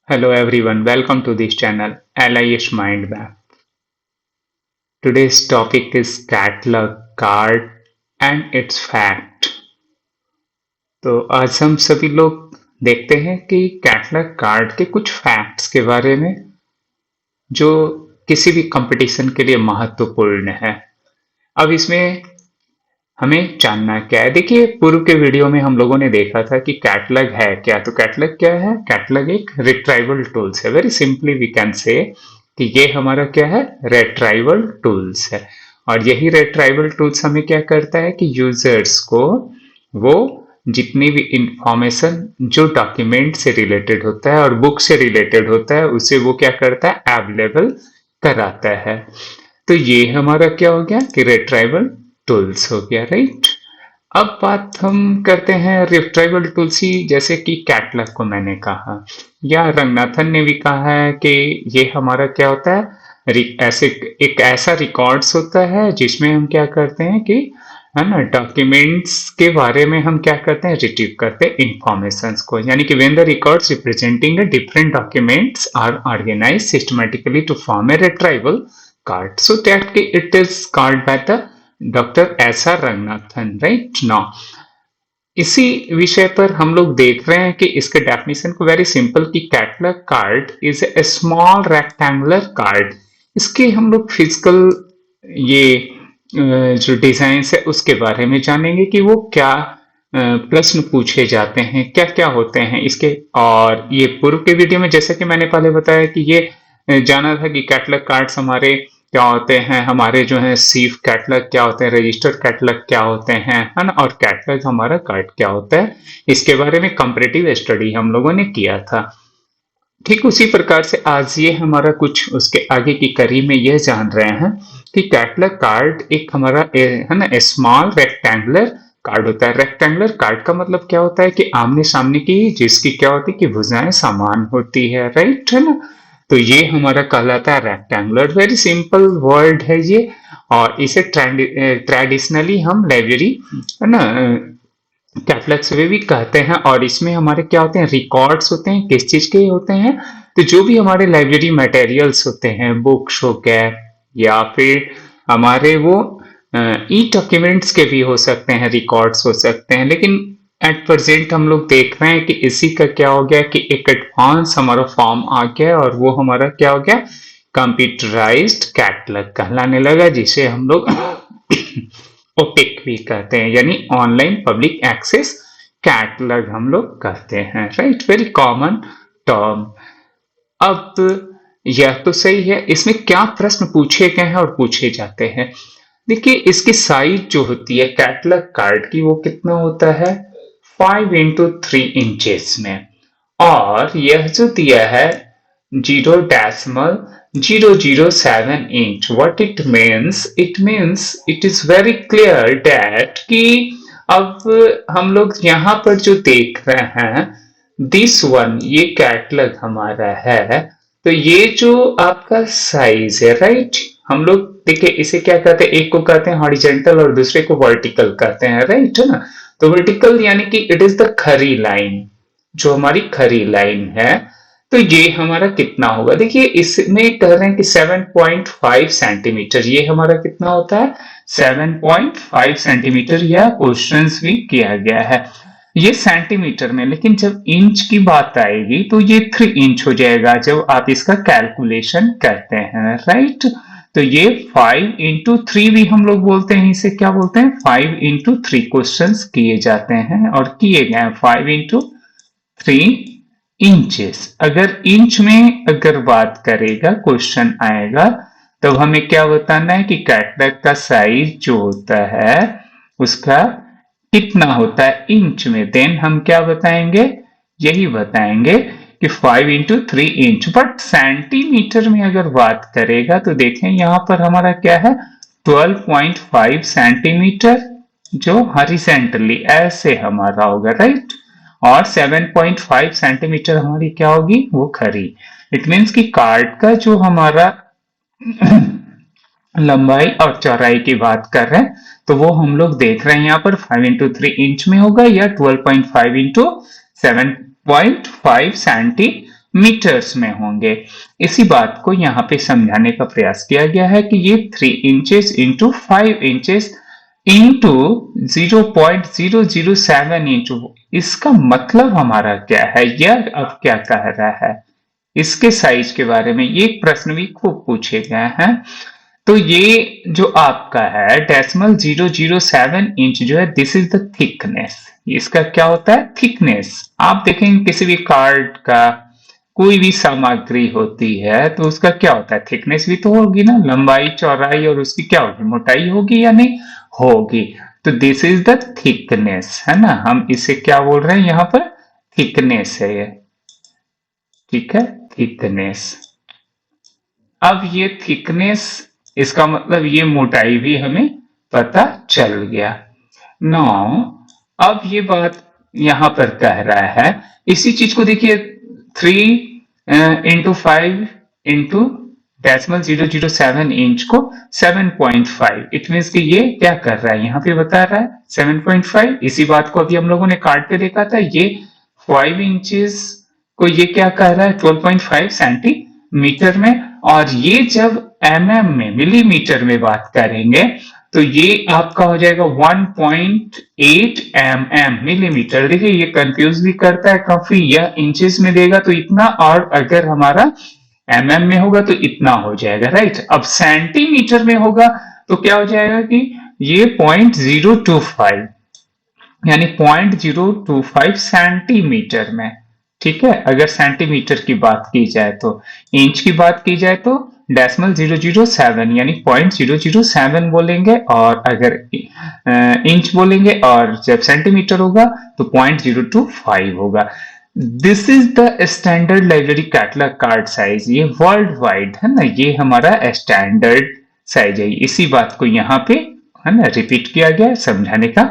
Hello everyone, welcome to this channel LIS Mind Map. Today's topic is catalog card and its fact. तो आज हम सभी लोग देखते हैं कि कैटलॉग कार्ड के कुछ फैक्ट्स के बारे में जो किसी भी कंपटीशन के लिए महत्वपूर्ण है। अब इसमें हमें जानना क्या है। देखिए, पूर्व के वीडियो में हम लोगों ने देखा था कि कैटलॉग है क्या। तो कैटलॉग क्या है? कैटलॉग एक रिट्राइवल टूल्स है। Very simply we can say कि ये हमारा क्या है? रिट्राइवल टूल्स है। और यही रिट्राइवल टूल्स हमें क्या करता है कि यूजर्स को वो जितनी भी इंफॉर्मेशन जो डॉक्यूमेंट से रिलेटेड होता है और बुक से रिलेटेड होता है उसे वो क्या करता है? अवेलेबल कराता है। तो ये हमारा क्या हो गया कि रिट्राइवल टूल्स हो गया, राइट। अब बात हम करते हैं रिट्राइवल टूल्स ही, जैसे कि कैटलॉग को मैंने कहा या रंगनाथन ने भी कहा है कि ये हमारा क्या होता है? ऐसे एक ऐसा रिकॉर्ड्स होता है जिसमें हम क्या करते हैं कि है ना, डॉक्यूमेंट्स के बारे में हम क्या करते हैं? रिट्रीव करते हैं इंफॉर्मेशन को। यानी कि when the records representing the different documents are organized systematically to form a retrieval card, so that it is called by the Dr. S.R. Ranganathan, right now. इसी विषय पर हम लोग देख रहे हैं कि इसके डेफिनेशन को वेरी सिंपल कि catalogue card is a small rectangular card. इसके हम लोग फिजिकल ये जो डिजाइन है उसके बारे में जानेंगे कि वो क्या प्रश्न पूछे जाते हैं, क्या क्या होते हैं इसके। और ये पूर्व के वीडियो में जैसे कि मैंने पहले बताया कि ये जाना था कि कैटलॉग कार्ड्स हमारे क्या होते हैं, हमारे जो है सीफ कैटलॉग क्या होते हैं, रजिस्टर कैटलॉग क्या होते हैं, है ना, और कैटलॉग हमारा कार्ड क्या होता है, इसके बारे में कंपैरेटिव स्टडी हम लोगों ने किया था। ठीक उसी प्रकार से आज ये हमारा कुछ उसके आगे की कड़ी में यह जान रहे हैं कि कैटलॉग कार्ड एक हमारा है ना स्मॉल रेक्टेंगुलर कार्ड होता है। रेक्टेंगुलर कार्ड का मतलब क्या होता है कि आमने सामने की जिसकी क्या होती है कि भुजाएं समान होती है, राइट, है ना। तो ये हमारा कहलाता है रेक्टेंगुलर। वेरी सिंपल वर्ड है ये। और इसे ट्रेडिशनली हम लाइब्रेरी है ना कैटलॉग्स वे भी कहते हैं। और इसमें हमारे क्या होते हैं? रिकॉर्ड्स होते हैं। किस चीज के होते हैं? तो जो भी हमारे लाइब्रेरी मटेरियल्स होते हैं, बुक्स हो गए या फिर हमारे वो ई डॉक्यूमेंट्स के भी हो सकते हैं, रिकॉर्ड्स हो सकते हैं। लेकिन एट प्रेजेंट हम लोग देख रहे हैं कि इसी का क्या हो गया कि एक एडवांस हमारा फॉर्म आ गया और वो हमारा क्या हो गया? कंप्यूटराइज्ड कैटलॉग कहलाने लगा, जिसे हम लोग ओपिक भी कहते हैं, यानी ऑनलाइन पब्लिक एक्सेस कैटलॉग हम लोग कहते हैं, राइट। Very common term. अब यह तो सही है, इसमें क्या प्रश्न पूछे गए हैं और पूछे जाते हैं। देखिए, इसकी साइज जो होती है कैटलॉग कार्ड की वो कितना होता है? 5x3 इंचेस में। और यह जो दिया है 0.007 inch. What it means? It means it is very clear that कि अब हम लोग यहाँ पर जो देख रहे हैं दिस वन, ये कैटलॉग हमारा है। तो ये जो आपका साइज है, राइट, हम लोग देखिए इसे क्या कहते हैं? एक को कहते हैं हॉरिजेंटल और दूसरे को वर्टिकल कहते हैं, राइट, है ना। तो वर्टिकल यानी कि इट इज द खरी लाइन, जो हमारी खरी लाइन है। तो ये हमारा कितना होगा? देखिए, इसमें कह रहे हैं कि 7.5 सेंटीमीटर। ये हमारा कितना होता है? 7.5 सेंटीमीटर। यह क्वेश्चन भी किया गया है ये सेंटीमीटर में, लेकिन जब इंच की बात आएगी तो ये 3 इंच हो जाएगा जब आप इसका कैलकुलेशन करते हैं, राइट। तो ये 5x3 भी हम लोग बोलते हैं, इसे क्या बोलते हैं? 5x3 क्वेश्चंस किए जाते हैं और किए गए 5x3 इंचेस। अगर इंच में अगर बात करेगा क्वेश्चन आएगा तो हमें क्या बताना है कि कैटलॉग का साइज जो होता है उसका कितना होता है इंच में। देन हम क्या बताएंगे? यही बताएंगे कि 5x3 इंच। बट सेंटीमीटर में अगर बात करेगा तो देखें यहां पर हमारा क्या है? 12.5 सेंटीमीटर, जो हॉरिजॉन्टली ऐसे हमारा होगा, राइट। और 7.5 सेंटीमीटर हमारी क्या होगी? वो खरी। इट मीन्स कि कार्ड का जो हमारा लंबाई और चौड़ाई की बात कर रहे हैं तो वो हम लोग देख रहे हैं यहाँ पर 5x3 इंच में होगा या 12.5 इंटू 7.5 सेंटीमीटर मीटर्स में होंगे। इसी बात को यहाँ पे समझाने का प्रयास किया गया है कि ये 3 इंचेस इंटू 5 इंचेस इंटू 0.007 इंचू, इसका मतलब हमारा क्या है, यह अब क्या कह रहा है, इसके साइज के बारे में ये प्रश्न भी खूब पूछे गए हैं। तो ये जो आपका है डेसिमल 007 इंच जो है, दिस इज द थिकनेस, इसका क्या होता है, थिकनेस। आप देखेंगे किसी भी कार्ड का कोई भी सामग्री होती है तो उसका क्या होता है, थिकनेस भी तो होगी ना, लंबाई चौड़ाई और उसकी क्या होगी, मोटाई होगी या नहीं होगी। तो दिस इज द थिकनेस, है ना, हम इसे क्या बोल रहे हैं यहाँ पर, थिकनेस है ये, ठीक है, थिकनेस। अब ये थिकनेस, इसका मतलब ये मोटाई भी हमें पता चल गया। नाउ अब ये बात यहां पर कह रहा है, इसी चीज को देखिए 3 into 5 इंटू डेसिमल 007 इंच को 7.5, इट मीन्स कि ये क्या कर रहा है, यहाँ पे बता रहा है 7.5। इसी बात को अभी हम लोगों ने काट के देखा था, ये 5 इंचेस को ये क्या कह रहा है, 12.5 सेंटीमीटर में, और ये जब mm में, मिलीमीटर में बात करेंगे तो ये आपका हो जाएगा 1.8 mm मिलीमीटर। देखिए ये कंफ्यूज भी करता है काफी, यह इंचेस में देगा तो इतना, और अगर हमारा mm में होगा तो इतना हो जाएगा, राइट। अब सेंटीमीटर में होगा तो क्या हो जाएगा कि ये 0.025, यानी 0.025 सेंटीमीटर में, ठीक है। अगर सेंटीमीटर की बात की जाए तो, इंच की बात की जाए तो डेसिमल 007 यानी 0.007 बोलेंगे, और अगर इंच बोलेंगे, और जब सेंटीमीटर होगा तो 0.025 होगा। This is the standard library catalogue card size, ये वर्ल्ड वाइड है ना, ये हमारा स्टैंडर्ड साइज है। इसी बात को यहाँ पे है ना रिपीट किया गया, समझाने का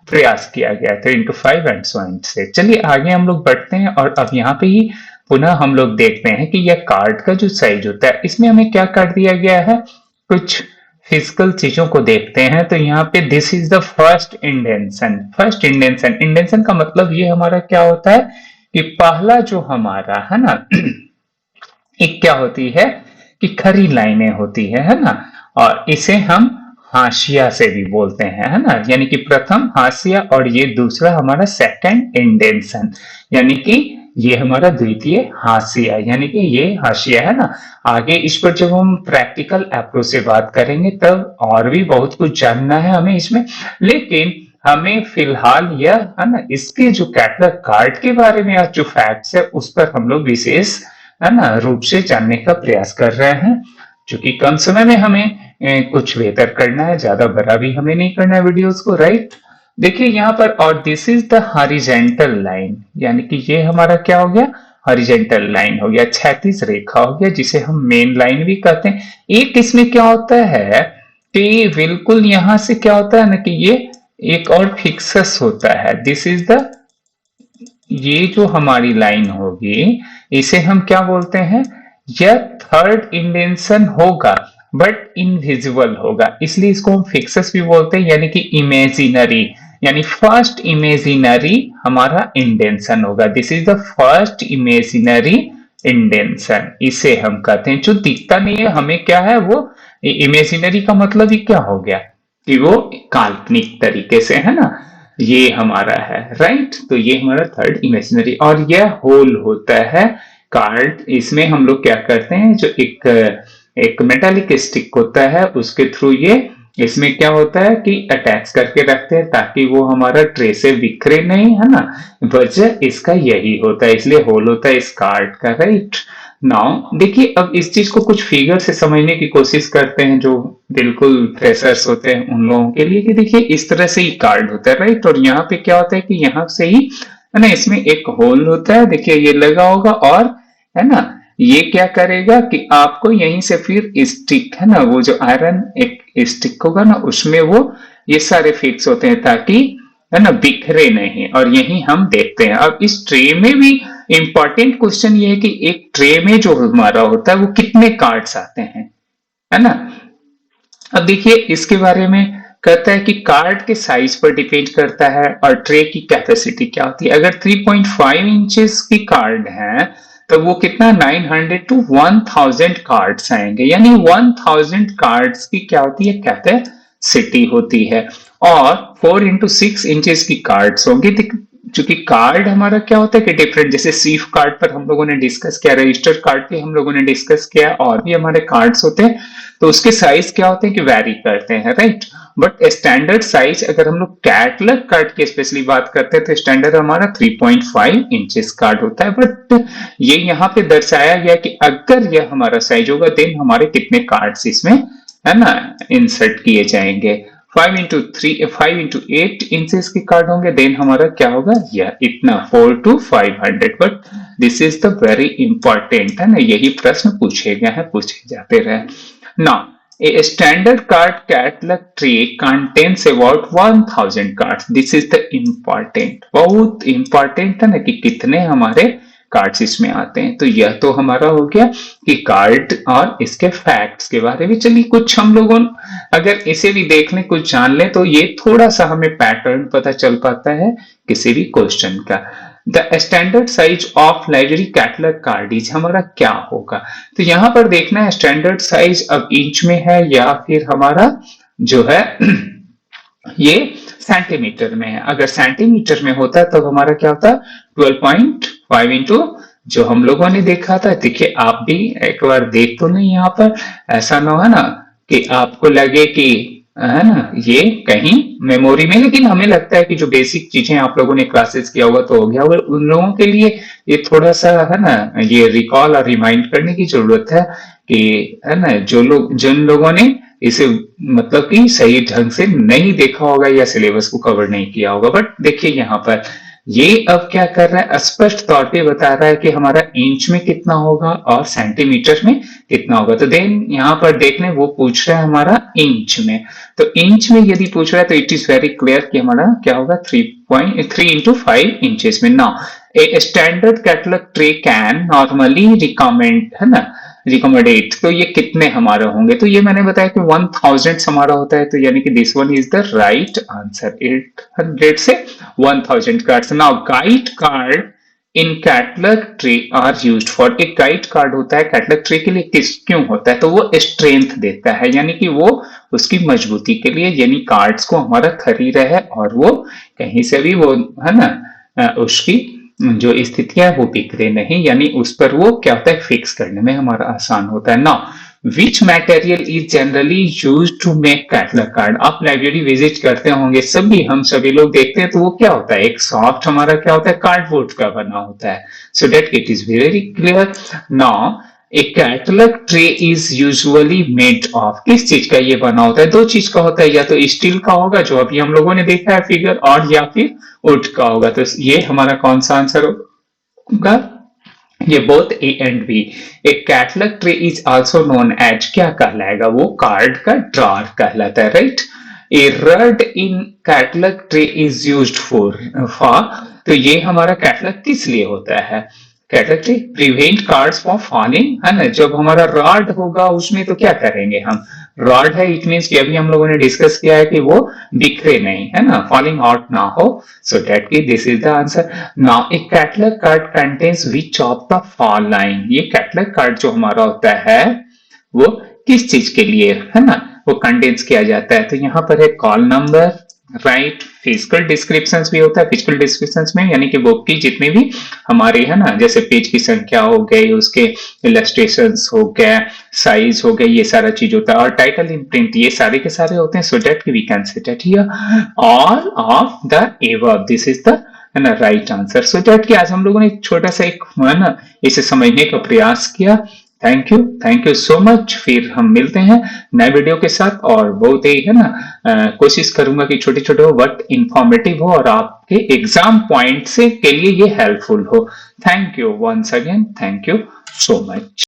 प्रयास किया गया था, इंटू 5 एंड सो ऑन से। चलिए आगे हम लोग बढ़ते हैं, और अब यहाँ पे ही पुनः हम लोग देखते हैं कि यह कार्ड का जो साइज होता है, इसमें हमें क्या कर दिया गया है, कुछ फिजिकल चीजों को देखते हैं। तो यहाँ पे this is the first indention, first indention, indention का मतलब ये हमारा क्या होता है कि पहला जो हमारा है ना एक क्या होती है कि खड़ी लाइनें होती है ना, और इसे हम हाशिया से भी बोलते हैं, है ना, यानी कि प्रथम हाशिया, और ये दूसरा हमारा सेकंड इंडेंशन, यानी कि ये हमारा द्वितीय हाशिया, यानी कि ये हाशिया है ना। आगे इस पर जब हम प्रैक्टिकल अप्रोच से बात करेंगे तब और भी बहुत कुछ जानना है हमें इसमें, लेकिन हमें फिलहाल यह है ना इसके जो कैटलॉग कार्ड के बारे में आज जो फैक्ट्स है उस पर हम लोग विशेष है ना रूप से जानने का प्रयास कर रहे हैं, क्योंकि कम समय में हमें कुछ बेहतर करना है, ज्यादा बड़ा भी हमें नहीं करना है वीडियोस को, राइट। देखिए यहाँ पर, और this is the horizontal line, यानी कि ये हमारा क्या हो गया, हॉरिजॉन्टल लाइन हो गया, क्षैतिज रेखा हो गया, जिसे हम मेन लाइन भी कहते हैं। एक इसमें क्या होता है कि बिल्कुल यहां से क्या होता है ना कि ये एक और फिक्सस होता है, दिस इज द, ये जो हमारी लाइन होगी इसे हम क्या बोलते हैं, यह थर्ड इंडेंशन होगा बट इनविजिबल होगा, इसलिए इसको हम फिक्सस भी बोलते हैं, यानी कि इमेजिनरी, यानी फर्स्ट इमेजिनरी हमारा इंडेंशन होगा, this is the first imaginary indention, इसे हम कहते हैं। जो दिखता नहीं है हमें क्या है वो इमेजिनरी का मतलब ही क्या हो गया कि वो काल्पनिक तरीके से है ना, ये हमारा है, राइट। तो ये हमारा थर्ड इमेजिनरी, और यह होल होता है कार्ड, इसमें हम लोग क्या करते हैं, जो एक मेटालिक स्टिक होता है उसके थ्रू ये इसमें क्या होता है कि अटैच करके रखते हैं ताकि वो हमारा ट्रे से बिखरे नहीं, है ना, वजह इसका यही होता है, इसलिए होल होता है इस कार्ड का, राइट। नाउ देखिए अब इस चीज को कुछ फिगर से समझने की कोशिश करते हैं, जो बिल्कुल फ्रेशर्स होते हैं उन लोगों के लिए, कि देखिए इस तरह से ही कार्ड होता है, राइट। और यहाँ पे क्या होता है कि यहाँ से ही है ना इसमें एक होल होता है, देखिए ये लगा होगा, और है ना ये क्या करेगा कि आपको यहीं से फिर स्टिक है ना, वो जो आयरन एक स्टिक होगा ना उसमें वो ये सारे फिक्स होते हैं ताकि है ना बिखरे नहीं, और यही हम देखते हैं। अब इस ट्रे में भी इंपॉर्टेंट क्वेश्चन ये है कि एक ट्रे में जो हमारा होता है वो कितने कार्ड्स आते हैं, है ना। अब देखिए इसके बारे में कहता है कि कार्ड के साइज पर डिपेंड करता है और ट्रे की कैपेसिटी क्या होती है। अगर 3.5 इंचेस की कार्ड है तो वो कितना 900 to 1000 कार्ड्स आएंगे, यानी 1000 कार्ड्स की क्या होती है, कैपेसिटी होती है। और 4x6 इंचेस की कार्ड्स होंगी। चूंकि कार्ड हमारा क्या होता है कि डिफरेंट, जैसे सीफ कार्ड पर हम लोगों ने डिस्कस किया, रजिस्टर कार्ड पे हम लोगों ने डिस्कस किया, और भी हमारे कार्ड्स होते हैं, तो उसके साइज क्या होते हैं कि वैरी करते हैं, राइट। बट स्टैंडर्ड साइज अगर हम लोग कैटलॉग कार्ड की स्पेशली बात करते हैं तो स्टैंडर्ड हमारा 3.5 इंचेस कार्ड होता है। बट ये यहाँ पे दर्शाया गया कि अगर यह हमारा साइज होगा देन हमारे कितने कार्ड्स इसमें, है ना, इंसर्ट किए जाएंगे। 5x8 इंचेस के कार्ड होंगे देन हमारा क्या होगा, यह इतना 4 to 500। But this is the very important, है ना, यही प्रश्न पूछे गए हैं, पूछे जाते रहे। Now a standard card catalog tree contains about 1000 cards. This is the important, बहुत important है ना कि कितने हमारे कार्ड्स इसमें आते हैं। तो यह तो हमारा हो गया कि कार्ड और इसके फैक्ट्स के बारे में। चलिए कुछ हम लोगों अगर इसे भी देख लें, कुछ जान लें, तो ये थोड़ा सा हमें पैटर्न पता चल पाता है किसी भी क्वेश्चन का। The standard size of library catalogue card हमारा क्या होगा, तो यहां पर देखना है स्टैंडर्ड साइज अब इंच में है या फिर हमारा जो है ये सेंटीमीटर में है। अगर सेंटीमीटर में होता है तब हमारा क्या होता है 12.5 इंटू जो हम लोगों ने देखा था। देखिए आप भी एक बार देख तो नहीं, यहाँ पर ऐसा ना है ना कि आपको लगे कि है ना ये कहीं मेमोरी में, लेकिन हमें लगता है कि जो बेसिक चीजें आप लोगों ने क्लासेस किया होगा तो हो गया होगा। उन लोगों के लिए ये थोड़ा सा है ना ये रिकॉल और रिमाइंड करने की जरूरत है कि है ना जिन लोगों ने इसे मतलब कि सही ढंग से नहीं देखा होगा या सिलेबस को कवर नहीं किया होगा। बट देखिए यहाँ पर ये अब क्या कर रहा है, स्पष्ट तौर पे बता रहा है कि हमारा इंच में कितना होगा और सेंटीमीटर में कितना होगा। तो देन यहाँ पर देख लें वो पूछ रहा है हमारा इंच में, तो इंच में यदि पूछ रहा है तो इट इज वेरी क्लियर कि हमारा क्या होगा 3.3 इंटू 5 इंचेस में। Now a standard catalogue tray can normally recommend, है ना, रिकमेंडेड, तो ये कितने हमारे होंगे, तो ये मैंने बताया कि 1000 हमारा होता है, तो यानी कि this one is the right answer, 800 से 1000 cards. Now guide card in catalog tray are used for, एक गाइड कार्ड होता है कैटलॉग ट्री के लिए, किस क्यों होता है, तो वो स्ट्रेंथ देता है, यानी कि वो उसकी मजबूती के लिए, यानी कार्ड्स को हमारा खरी रहे और वो कहीं से भी वो है ना उसकी जो स्थितियां वो बिखरे नहीं, यानी उस पर वो क्या होता है फिक्स करने में हमारा आसान होता है। Now which material is generally use to make catalog card, आप लाइब्रेरी विजिट करते होंगे हम सभी लोग देखते हैं, तो वो क्या होता है एक सॉफ्ट हमारा क्या होता है कार्डबोर्ड का बना होता है। So that it is very clear. Now A catalog tray is usually made of, किस चीज का ये बना होता है, दो चीज का होता है, या तो स्टील का होगा जो अभी हम लोगों ने देखा है फिगर, और या फिर वुड का होगा। तो ये हमारा कौन सा आंसर होगा, ये both A and B. A catalog tray is also known as, क्या कहलाएगा वो कार्ड का ड्रॉर कहलाता है, right. A rod in catalog tray is used for, तो ये हमारा कैटलॉग किस लिए होता है, catalog tray prevent cards from falling, है ना, जब हमारा रॉड होगा उसमें तो क्या करेंगे हम, रॉड है इट मींस कि अभी हम लोगों ने डिस्कस किया है कि वो बिखरे नहीं, है ना, फॉलिंग आउट ना हो। सो दैट की this is the answer. Now A catalogue card contains which of the following, ये कैटलॉग कार्ड जो हमारा होता है वो किस चीज के लिए, है ना, वो कंटेन्स किया जाता है। तो यहाँ पर है call number, right, physical descriptions भी होता है, फिजिकल डिस्क्रिप्शंस में यानी कि बुक की जितनी भी हमारी है ना, जैसे पेज की संख्या हो गई, उसके इलस्ट्रेशंस हो गए, साइज हो गई, ये सारा चीज होता है, और टाइटल इन प्रिंट, ये सारे के सारे होते हैं। So that we can say that here all of the above, this is the है ना राइट आंसर। सो दैट कि आज हम लोगों ने छोटा सा एक है ना इसे समझने का प्रयास किया। Thank you so much. फिर हम मिलते हैं नए वीडियो के साथ, और बहुत ही है ना कोशिश करूंगा कि छोटे छोटे हो बट इंफॉर्मेटिव हो और आपके एग्जाम पॉइंट से के लिए ये हेल्पफुल हो। Thank you once again, thank you so much.